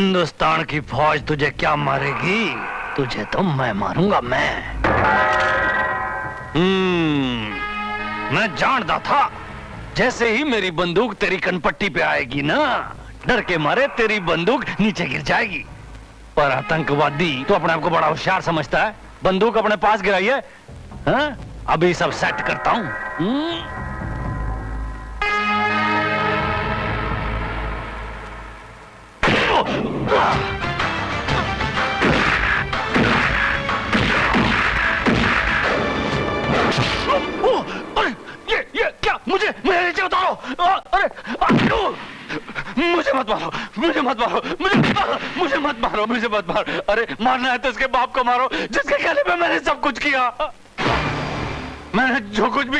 हिंदुस्तान की फौज तुझे क्या मारेगी? तुझे तो मैं मारूंगा, मैं। मैं जानता था जैसे ही मेरी बंदूक तेरी कनपट्टी पे आएगी ना, डर के मारे तेरी बंदूक नीचे गिर जाएगी। पर आतंकवादी तो अपने आप को बड़ा होशियार समझता है, बंदूक अपने पास गिराई है। हाँ? अभी सब सेट करता हूं। ये क्या? मुझे मेरे नीचे उतारो। अरे मुझे मत मारो, मुझे मत मारो, मुझे मत मारो, मुझे मत मारो। अरे मारना है तो इसके बाप को मारो जिसके कहने पे मैंने सब कुछ किया। मैंने जो कुछ भी